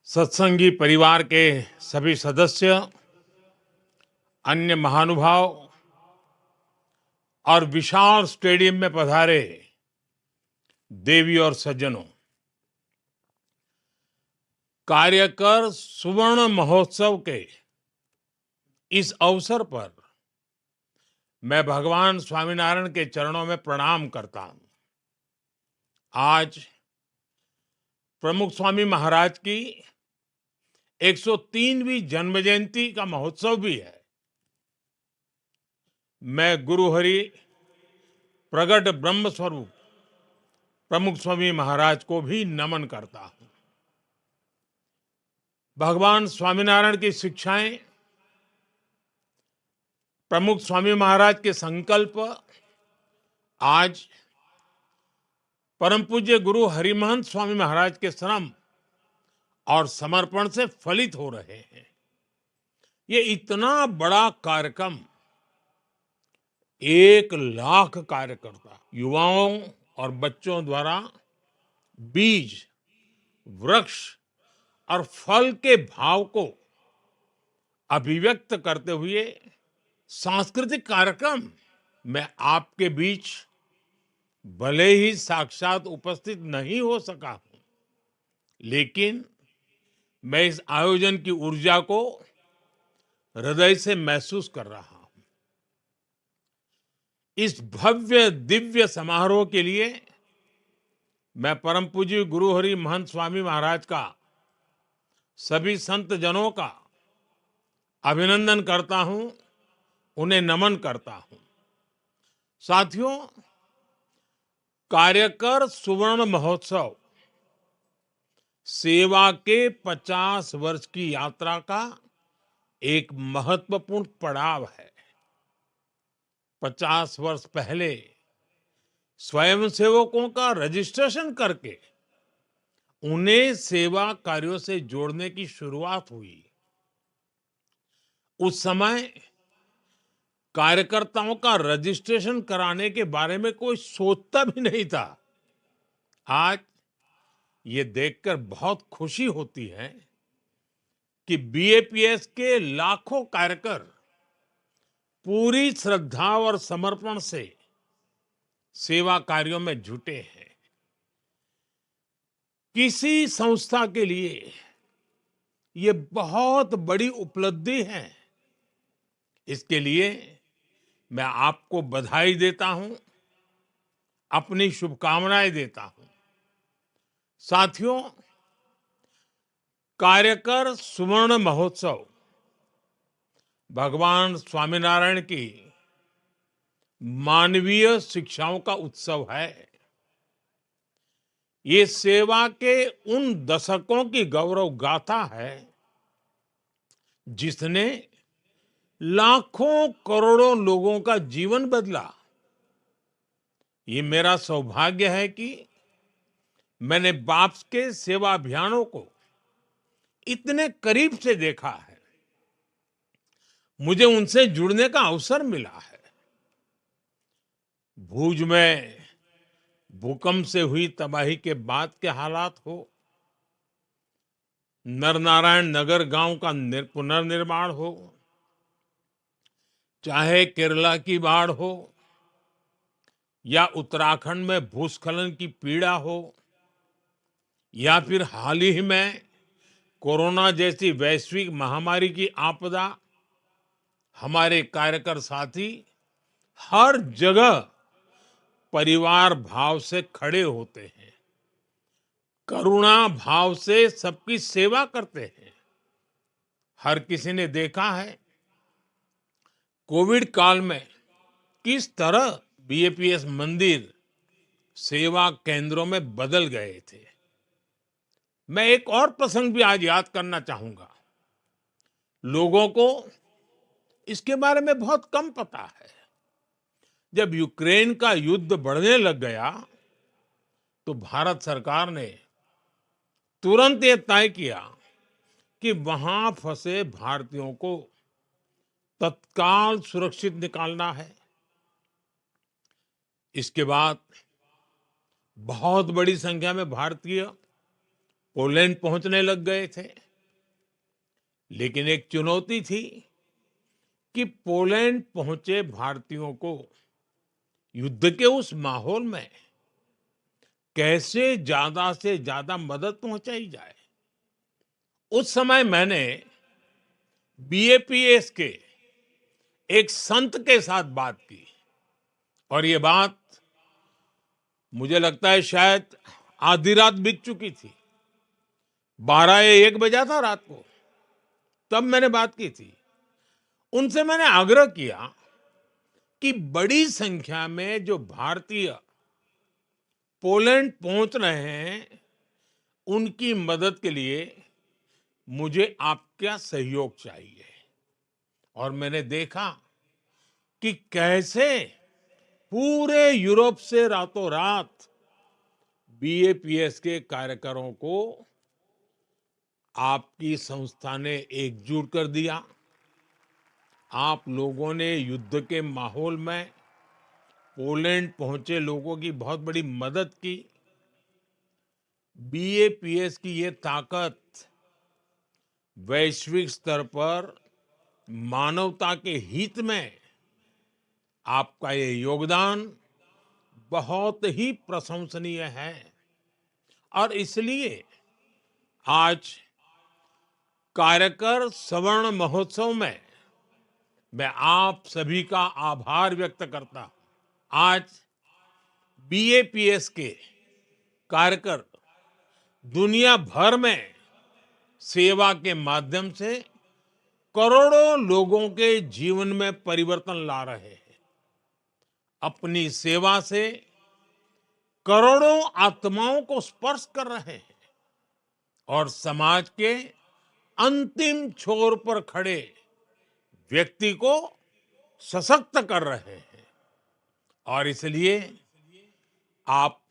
सत्संगी परिवार के सभी सदस्य, अन्य महानुभाव और विशाल स्टेडियम में पधारे देवी और सज्जनों, कार्यकर सुवर्ण महोत्सव के इस अवसर पर मैं भगवान स्वामीनारायण के चरणों में प्रणाम करता हूं। आज प्रमुख स्वामी महाराज की 103वीं जन्म जयंती का महोत्सव भी है। मैं गुरु हरि प्रगट ब्रह्म स्वरूप प्रमुख स्वामी महाराज को भी नमन करता हूं। भगवान स्वामीनारायण की शिक्षाएं, प्रमुख स्वामी महाराज के संकल्प आज परम पूज्य गुरु हरिमहंत स्वामी महाराज के श्रम और समर्पण से फलित हो रहे हैं। ये इतना बड़ा कार्यक्रम 1 लाख कार्यकर्ता, युवाओं और बच्चों द्वारा बीज, वृक्ष और फल के भाव को अभिव्यक्त करते हुए सांस्कृतिक कार्यक्रम मैं आपके बीच भले ही साक्षात उपस्थित नहीं हो सका हूं, लेकिन मैं इस आयोजन की ऊर्जा को हृदय से महसूस कर रहा हूं। इस भव्य दिव्य समारोह के लिए मैं परम पूज्य गुरु हरि महंत स्वामी महाराज का, सभी संत जनों का अभिनंदन करता हूं, उन्हें नमन करता हूं। साथियों, कार्यकर सुवर्ण महोत्सव सेवा के 50 वर्ष की यात्रा का एक महत्वपूर्ण पड़ाव है। 50 वर्ष पहले स्वयंसेवकों का रजिस्ट्रेशन करके उन्हें सेवा कार्यों से जोड़ने की शुरुआत हुई। उस समय कार्यकर्ताओं का रजिस्ट्रेशन कराने के बारे में कोई सोचता भी नहीं था। आज ये देखकर बहुत खुशी होती है कि बीएपीएस के लाखों कार्यकर पूरी श्रद्धा और समर्पण से सेवा कार्यों में जुटे हैं। किसी संस्था के लिए ये बहुत बड़ी उपलब्धि है। इसके लिए मैं आपको बधाई देता हूं, अपनी शुभकामनाएं देता हूं। साथियों, कार्यकर सुवर्ण महोत्सव भगवान स्वामीनारायण की मानवीय शिक्षाओं का उत्सव है। ये सेवा के उन दशकों की गौरव गाथा है जिसने लाखों करोड़ों लोगों का जीवन बदला। ये मेरा सौभाग्य है कि मैंने बाप के सेवा अभियानों को इतने करीब से देखा है। मुझे उनसे जुड़ने का अवसर मिला है। भूज में भूकंप से हुई तबाही के बाद के हालात हो, नरनारायण नगर गांव का पुनर्निर्माण हो, चाहे केरला की बाढ़ हो या उत्तराखंड में भूस्खलन की पीड़ा हो, या फिर हाल ही में कोरोना जैसी वैश्विक महामारी की आपदा, हमारे कार्यकर साथी हर जगह परिवार भाव से खड़े होते हैं, करुणा भाव से सबकी सेवा करते हैं। हर किसी ने देखा है कोविड काल में किस तरह बीएपीएस मंदिर सेवा केंद्रों में बदल गए थे। मैं एक और प्रसंग भी आज याद करना चाहूंगा। लोगों को इसके बारे में बहुत कम पता है। जब यूक्रेन का युद्ध बढ़ने लग गया तो भारत सरकार ने तुरंत ये तय किया कि वहां फंसे भारतीयों को तत्काल सुरक्षित निकालना है। इसके बाद बहुत बड़ी संख्या में भारतीय पोलैंड पहुंचने लग गए थे। लेकिन एक चुनौती थी कि पोलैंड पहुंचे भारतीयों को युद्ध के उस माहौल में कैसे ज्यादा से ज्यादा मदद पहुंचाई जाए। उस समय मैंने बीएपीएस के एक संत के साथ बात की और ये बात मुझे लगता है शायद आधी रात बीत चुकी थी। 12 या 1 बजा था रात को, तब मैंने बात की थी। उनसे मैंने आग्रह किया कि बड़ी संख्या में जो भारतीय पोलैंड पहुंच रहे हैं, उनकी मदद के लिए मुझे आपका सहयोग चाहिए। और मैंने देखा कि कैसे पूरे यूरोप से रातों रात बीएपीएस के कार्यकरों को आपकी संस्था ने एकजुट कर दिया। आप लोगों ने युद्ध के माहौल में पोलैंड पहुंचे लोगों की बहुत बड़ी मदद की। बीएपीएस की ये ताकत वैश्विक स्तर पर मानवता के हित में आपका ये योगदान बहुत ही प्रशंसनीय है। और इसलिए आज कार्यकर स्वर्ण महोत्सव में मैं आप सभी का आभार व्यक्त करता हूं। आज बीएपीएस के कार्यकर दुनिया भर में सेवा के माध्यम से करोड़ों लोगों के जीवन में परिवर्तन ला रहे हैं। अपनी सेवा से करोड़ों आत्माओं को स्पर्श कर रहे हैं और समाज के अंतिम छोर पर खड़े व्यक्ति को सशक्त कर रहे हैं। और इसलिए आप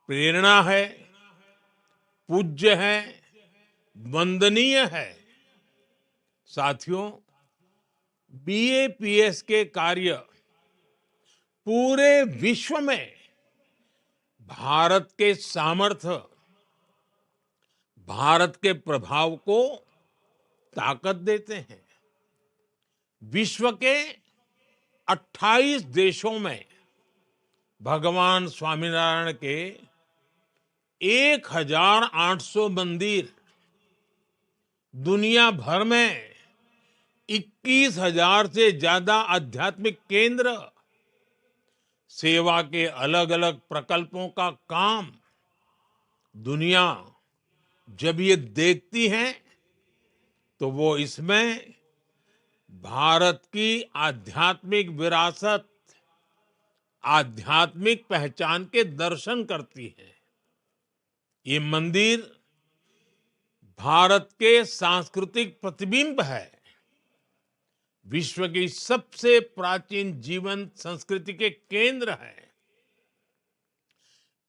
प्रेरणा है, पूज्य है, वंदनीय है। साथियों, बीएपीएस के कार्य पूरे विश्व में भारत के सामर्थ्य, भारत के प्रभाव को ताकत देते हैं। विश्व के 28 देशों में भगवान स्वामीनारायण के 1800 मंदिर, दुनिया भर में 21,000 से ज्यादा आध्यात्मिक केंद्र, सेवा के अलग अलग प्रकल्पों का काम, दुनिया जब ये देखती है तो वो इसमें भारत की आध्यात्मिक विरासत, आध्यात्मिक पहचान के दर्शन करती है। ये मंदिर भारत के सांस्कृतिक प्रतिबिंब है। विश्व की सबसे प्राचीन जीवंत संस्कृति के केंद्र है।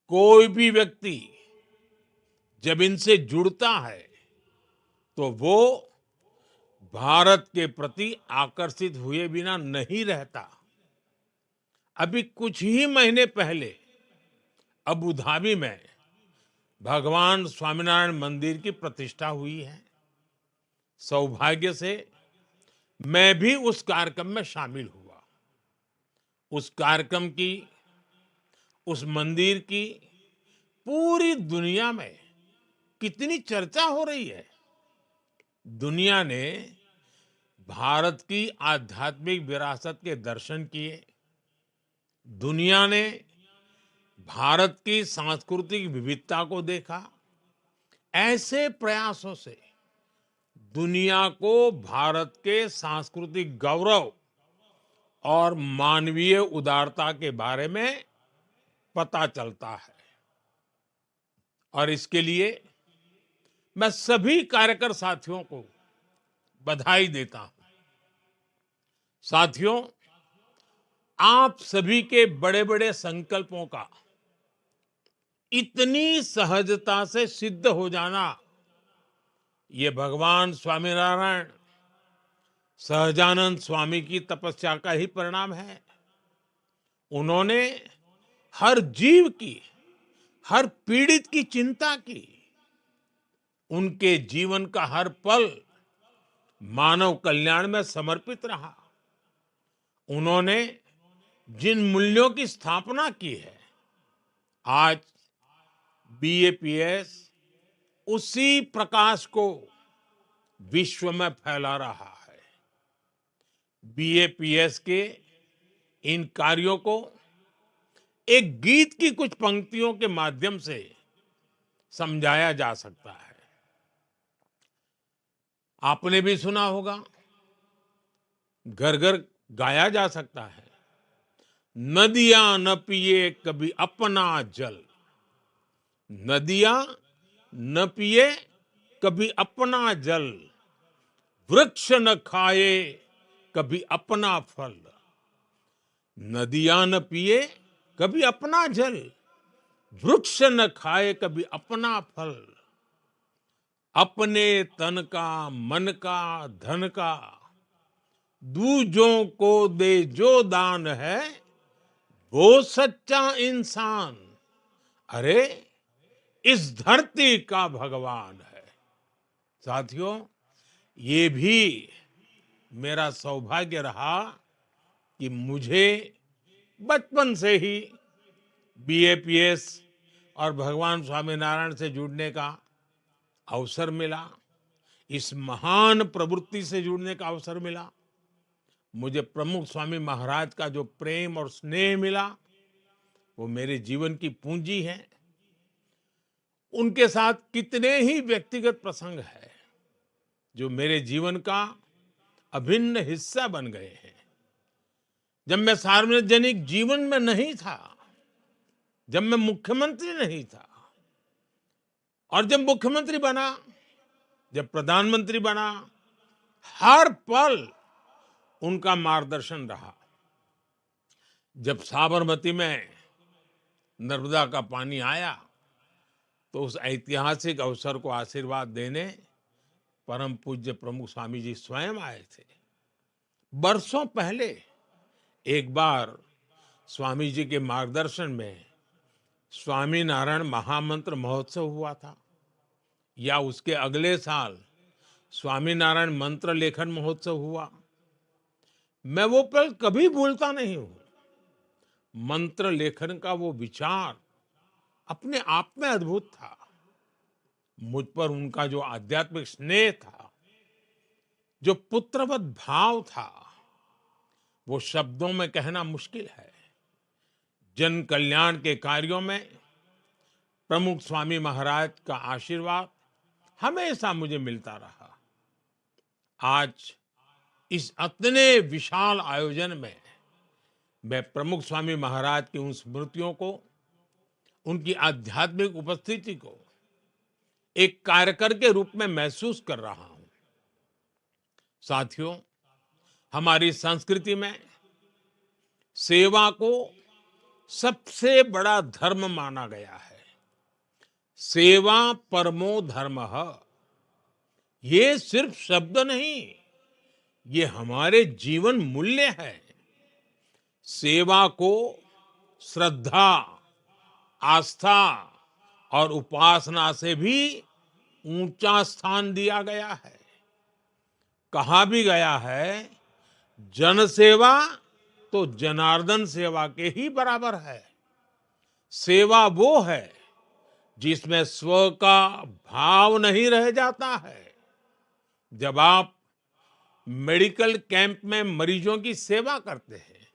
कोई भी व्यक्ति जब इनसे जुड़ता है तो वो भारत के प्रति आकर्षित हुए बिना नहीं रहता। अभी कुछ ही महीने पहले अबू धाबी में भगवान स्वामीनारायण मंदिर की प्रतिष्ठा हुई है। सौभाग्य से मैं भी उस कार्यक्रम में शामिल हुआ। उस कार्यक्रम की, उस मंदिर की पूरी दुनिया में कितनी चर्चा हो रही है। दुनिया ने भारत की आध्यात्मिक विरासत के दर्शन किए। दुनिया ने भारत की सांस्कृतिक विविधता को देखा। ऐसे प्रयासों से दुनिया को भारत के सांस्कृतिक गौरव और मानवीय उदारता के बारे में पता चलता है। और इसके लिए मैं सभी कार्यकर साथियों को बधाई देता हूं। साथियों, आप सभी के बड़े-बड़े संकल्पों का इतनी सहजता से सिद्ध हो जाना, ये भगवान स्वामीनारायण, सहजानंद स्वामी की तपस्या का ही परिणाम है। उन्होंने हर जीव की, हर पीड़ित की चिंता की उनके जीवन का हर पल मानव कल्याण में समर्पित रहा। उन्होंने जिन मूल्यों की स्थापना की है, आज बीएपीएस उसी प्रकाश को विश्व में फैला रहा है। बीएपीएस के इन कार्यों को एक गीत की कुछ पंक्तियों के माध्यम से समझाया जा सकता है। आपने भी सुना होगा, घर घर गाया जा सकता है, नदियां न पिए कभी अपना जल, नदियां न पिए कभी अपना जल, वृक्ष न खाए कभी अपना फल, नदियां न पिए कभी अपना जल, वृक्ष न खाए कभी अपना फल, अपने तन का मन का धन का दूजों को दे जो दान है, वो सच्चा इंसान, अरे इस धरती का भगवान है। साथियों, ये भी मेरा सौभाग्य रहा कि मुझे बचपन से ही बीएपीएस और भगवान स्वामीनारायण से जुड़ने का अवसर मिला, इस महान प्रवृत्ति से जुड़ने का अवसर मिला। मुझे प्रमुख स्वामी महाराज का जो प्रेम और स्नेह मिला, वो मेरे जीवन की पूंजी है। उनके साथ कितने ही व्यक्तिगत प्रसंग हैं जो मेरे जीवन का अभिन्न हिस्सा बन गए हैं। जब मैं सार्वजनिक जीवन में नहीं था, जब मैं मुख्यमंत्री नहीं था, और जब मुख्यमंत्री बना, जब प्रधानमंत्री बना, हर पल उनका मार्गदर्शन रहा। जब साबरमती में नर्मदा का पानी आया, तो उस ऐतिहासिक अवसर को आशीर्वाद देने परम पूज्य प्रमुख स्वामी जी स्वयं आए थे। बरसों पहले एक बार स्वामी जी के मार्गदर्शन में स्वामीनारायण महामंत्र महोत्सव हुआ था, या उसके अगले साल स्वामीनारायण मंत्र लेखन महोत्सव हुआ। मैं वो पल कभी भूलता नहीं हूं। मंत्र लेखन का वो विचार अपने आप में अद्भुत था। मुझ पर उनका जो आध्यात्मिक स्नेह था, जो पुत्रवत भाव था, वो शब्दों में कहना मुश्किल है। जन कल्याण के कार्यों में प्रमुख स्वामी महाराज का आशीर्वाद हमेशा मुझे मिलता रहा। आज इस इतने विशाल आयोजन में मैं प्रमुख स्वामी महाराज की उन स्मृतियों को, उनकी आध्यात्मिक उपस्थिति को एक कार्यकर के रूप में महसूस कर रहा हूं। साथियों, हमारी संस्कृति में सेवा को सबसे बड़ा धर्म माना गया है। सेवा परमो धर्मः। ये सिर्फ शब्द नहीं, ये हमारे जीवन मूल्य है। सेवा को श्रद्धा, आस्था और उपासना से भी ऊंचा स्थान दिया गया है। कहा भी गया है, जन सेवा तो जनार्दन सेवा के ही बराबर है। सेवा वो है जिसमें स्व का भाव नहीं रह जाता है। जब आप मेडिकल कैंप में मरीजों की सेवा करते हैं,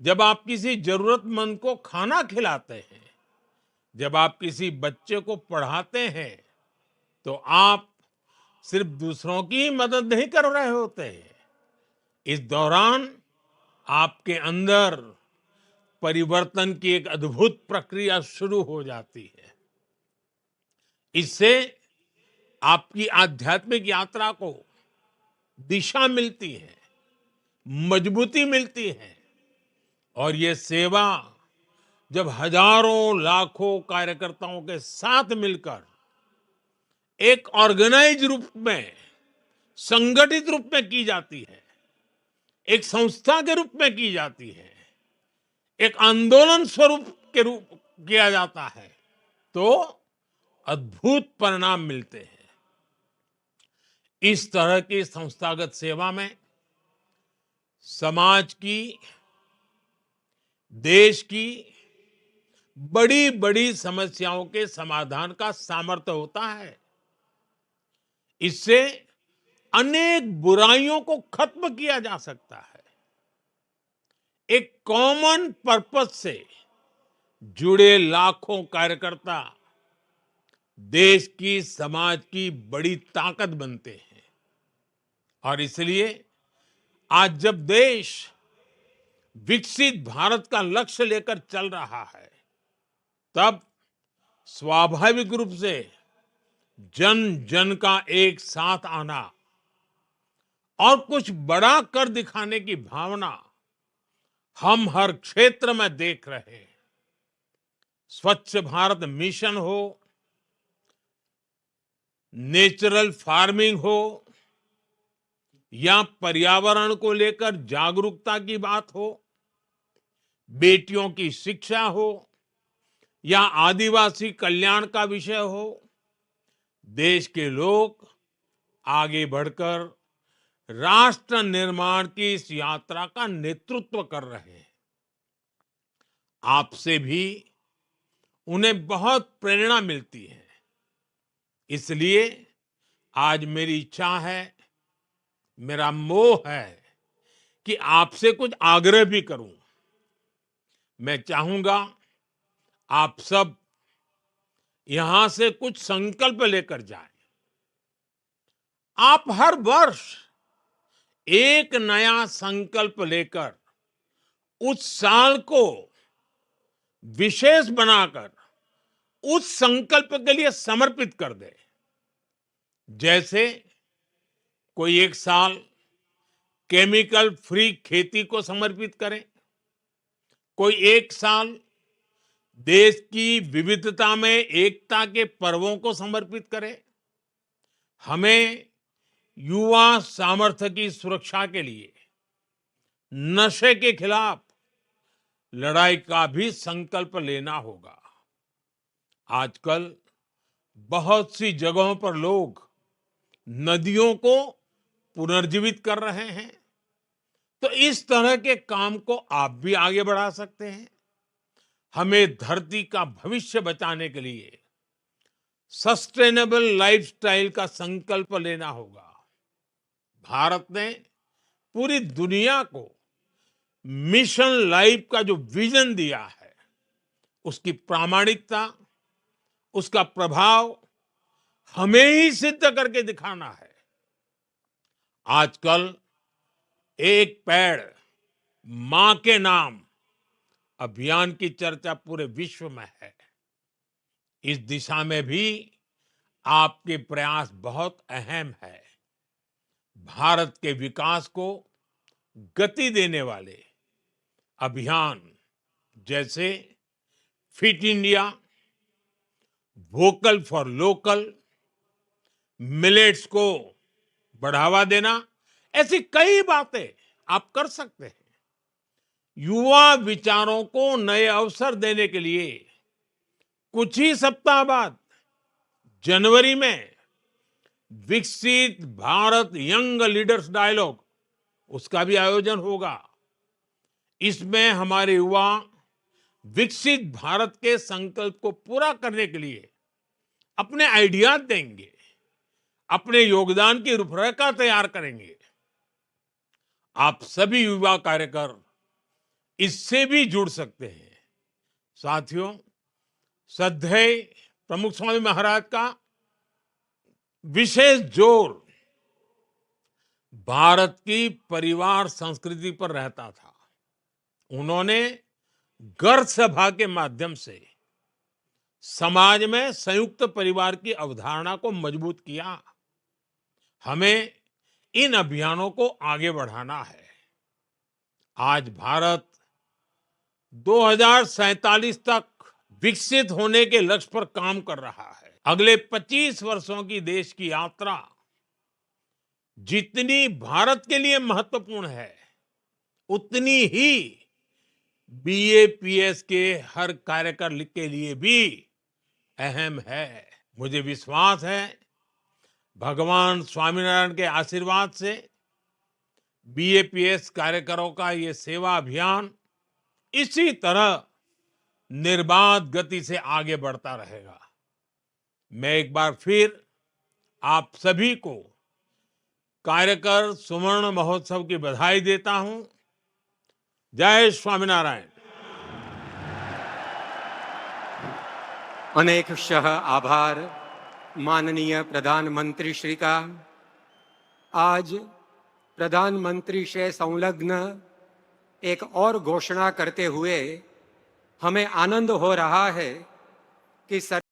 जब आप किसी जरूरतमंद को खाना खिलाते हैं, जब आप किसी बच्चे को पढ़ाते हैं, तो आप सिर्फ दूसरों की मदद नहीं कर रहे होते हैं। इस दौरान आपके अंदर परिवर्तन की एक अद्भुत प्रक्रिया शुरू हो जाती है। इससे आपकी आध्यात्मिक यात्रा को दिशा मिलती है, मजबूती मिलती है। और ये सेवा जब हजारों लाखों कार्यकर्ताओं के साथ मिलकर एक ऑर्गेनाइज रूप में, संगठित रूप में की जाती है, एक संस्था के रूप में की जाती है, एक आंदोलन स्वरूप के रूप किया जाता है, तो अद्भुत परिणाम मिलते हैं। इस तरह की संस्थागत सेवा में समाज की, देश की बड़ी-बड़ी समस्याओं के समाधान का सामर्थ्य होता है। इससे अनेक बुराइयों को खत्म किया जा सकता है। एक कॉमन पर्पस से जुड़े लाखों कार्यकर्ता देश की, समाज की बड़ी ताकत बनते हैं। और इसलिए आज जब देश विकसित भारत का लक्ष्य लेकर चल रहा है, तब स्वाभाविक रूप से जन जन का एक साथ आना और कुछ बड़ा कर दिखाने की भावना हम हर क्षेत्र में देख रहे हैं। स्वच्छ भारत मिशन हो, नेचुरल फार्मिंग हो, या पर्यावरण को लेकर जागरूकता की बात हो, बेटियों की शिक्षा हो, या आदिवासी कल्याण का विषय हो, देश के लोग आगे बढ़कर राष्ट्र निर्माण की इस यात्रा का नेतृत्व कर रहे हैं। आपसे भी उन्हें बहुत प्रेरणा मिलती है। इसलिए आज मेरी इच्छा है, मेरा मोह है कि आपसे कुछ आग्रह भी करूं। मैं चाहूंगा आप सब यहां से कुछ संकल्प लेकर जाएं। आप हर वर्ष एक नया संकल्प लेकर उस साल को विशेष बनाकर उस संकल्प के लिए समर्पित कर दे। जैसे कोई एक साल केमिकल फ्री खेती को समर्पित करे, कोई एक साल देश की विविधता में एकता के पर्वों को समर्पित करे। हमें युवा सामर्थ्य की सुरक्षा के लिए नशे के खिलाफ लड़ाई का भी संकल्प लेना होगा। आजकल बहुत सी जगहों पर लोग नदियों को पुनर्जीवित कर रहे हैं, तो इस तरह के काम को आप भी आगे बढ़ा सकते हैं। हमें धरती का भविष्य बचाने के लिए सस्टेनेबल लाइफस्टाइल का संकल्प लेना होगा। भारत ने पूरी दुनिया को मिशन लाइफ का जो विजन दिया है, उसकी प्रामाणिकता, उसका प्रभाव हमें ही सिद्ध करके दिखाना है। आजकल एक पेड़ मां के नाम अभियान की चर्चा पूरे विश्व में है। इस दिशा में भी आपके प्रयास बहुत अहम है। भारत के विकास को गति देने वाले अभियान जैसे fit India, vocal for local, millets को बढ़ावा देना, ऐसी कई बातें आप कर सकते हैं। युवा विचारों को नए अवसर देने के लिए कुछ ही सप्ताह बाद जनवरी में विकसित भारत यंग लीडर्स डायलॉग, उसका भी आयोजन होगा। इसमें हमारे युवा विकसित भारत के संकल्प को पूरा करने के लिए अपने आइडियाज देंगे, अपने योगदान की रूपरेखा तैयार करेंगे। आप सभी युवा कार्यकर इससे भी जुड़ सकते हैं। साथियों, श्रद्धेय प्रमुख स्वामी महाराज का विशेष जोर भारत की परिवार संस्कृति पर रहता था। उन्होंने घर सभा के माध्यम से समाज में संयुक्त परिवार की अवधारणा को मजबूत किया। हमें इन अभियानों को आगे बढ़ाना है। आज भारत 2047 तक विकसित होने के लक्ष्य पर काम कर रहा है। अगले 25 वर्षों की देश की यात्रा जितनी भारत के लिए महत्वपूर्ण है, उतनी ही बीएपीएस के हर कार्यकर के लिए भी अहम है। मुझे विश्वास है भगवान स्वामीनारायण के आशीर्वाद से बीएपीएस कार्यकरों का ये सेवा अभियान इसी तरह निर्बाध गति से आगे बढ़ता रहेगा। मैं एक बार फिर आप सभी को कार्यकर सुवर्ण महोत्सव की बधाई देता हूं। जय स्वामीनारायण। अनेकशः आभार माननीय प्रधानमंत्री श्री का। आज प्रधानमंत्री से संलग्न एक और घोषणा करते हुए हमें आनंद हो रहा है कि